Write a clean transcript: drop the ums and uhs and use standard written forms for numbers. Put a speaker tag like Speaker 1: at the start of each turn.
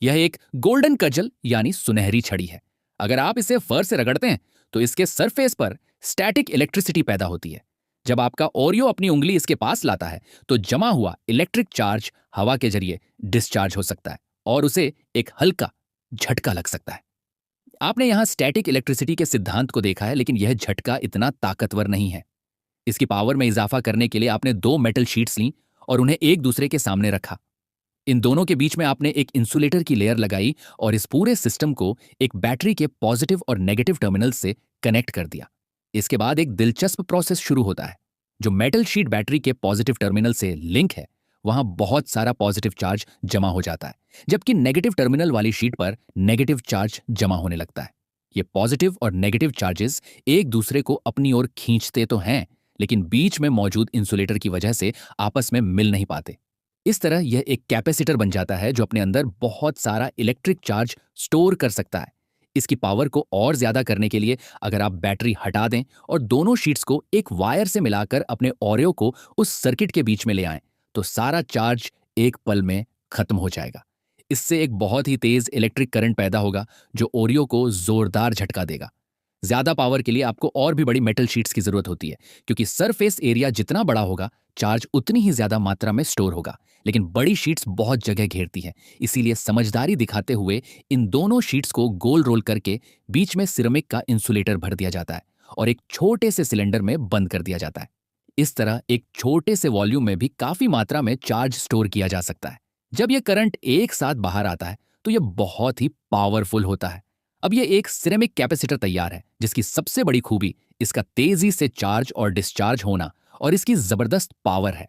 Speaker 1: यह एक golden causal यानी सुनहरी छड़ी है। अगर आप इसे फर से रगड़ते हैं तो इसके सरफेस पर स्टैटिक इलेक्ट्रिसिटी पैदा होती है। जब आपका ओरियो अपनी उंगली इसके पास लाता है तो जमा हुआ इलेक्ट्रिक चार्ज हवा के जरिए डिस्चार्ज हो सकता है और उसे एक हल्का झटका लग सकता है। आपने यहां स्टैटिक इलेक्ट्रिसिटी के सिद्धांत को देखा है, लेकिन यह झटका इतना ताकतवर नहीं है। इसकी पावर में इजाफा करने के लिए आपने दो मेटल शीट्स लीं और उन्हें एक दूसरे के सामने रखा। इन दोनों के बीच में आपने एक इंसुलेटर की लेयर लगाई और इस पूरे सिस्टम को एक बैटरी के पॉजिटिव और नेगेटिव टर्मिनल से कनेक्ट कर दिया। इसके बाद एक दिलचस्प प्रोसेस शुरू होता है। जो मेटल शीट बैटरी के पॉजिटिव टर्मिनल से लिंक है, वहां बहुत सारा पॉजिटिव चार्ज जमा हो जाता है, जबकि नेगेटिव टर्मिनल वाली शीट पर नेगेटिव चार्ज जमा होने लगता है। ये पॉजिटिव और नेगेटिव चार्जेस एक दूसरे को अपनी ओर खींचते तो हैं, लेकिन बीच में मौजूद इंसुलेटर की वजह से आपस में मिल नहीं पाते। इस तरह यह एक कैपेसिटर बन जाता है जो अपने अंदर बहुत सारा इलेक्ट्रिक चार्ज स्टोर कर सकता है। इसकी पावर को और ज्यादा करने के लिए अगर आप बैटरी हटा दें और दोनों शीट्स को एक वायर से मिलाकर अपने ओरियो को उस सर्किट के बीच में ले आएं, तो सारा चार्ज एक पल में खत्म हो जाएगा। इससे एक बहुत ही तेज इलेक्ट्रिक करंट पैदा होगा जो ओरियो को जोरदार झटका देगा। ज्यादा पावर के लिए आपको और भी बड़ी मेटल शीट्स की जरूरत होती है, क्योंकि सरफेस एरिया जितना बड़ा होगा चार्ज उतनी ही ज्यादा मात्रा में स्टोर होगा, लेकिन बड़ी शीट्स बहुत जगह घेरती हैं। इसीलिए समझदारी दिखाते हुए इन दोनों शीट्स को गोल रोल करके बीच में सिरेमिक का इंसुलेटर भर दिया जाता है और एक छोटे से सिलेंडर में बंद कर दिया जाता है। इस तरह एक छोटे से वॉल्यूम में भी काफी मात्रा में चार्ज स्टोर किया जा सकता है। जब यह करंट एक साथ बाहर आता है तो यह बहुत ही पावरफुल होता है। अब यह एक सिरेमिक कैपेसिटर तैयार है, जिसकी सबसे बड़ी खूबी इसका तेजी से चार्ज और डिस्चार्ज होना और इसकी जबरदस्त पावर है।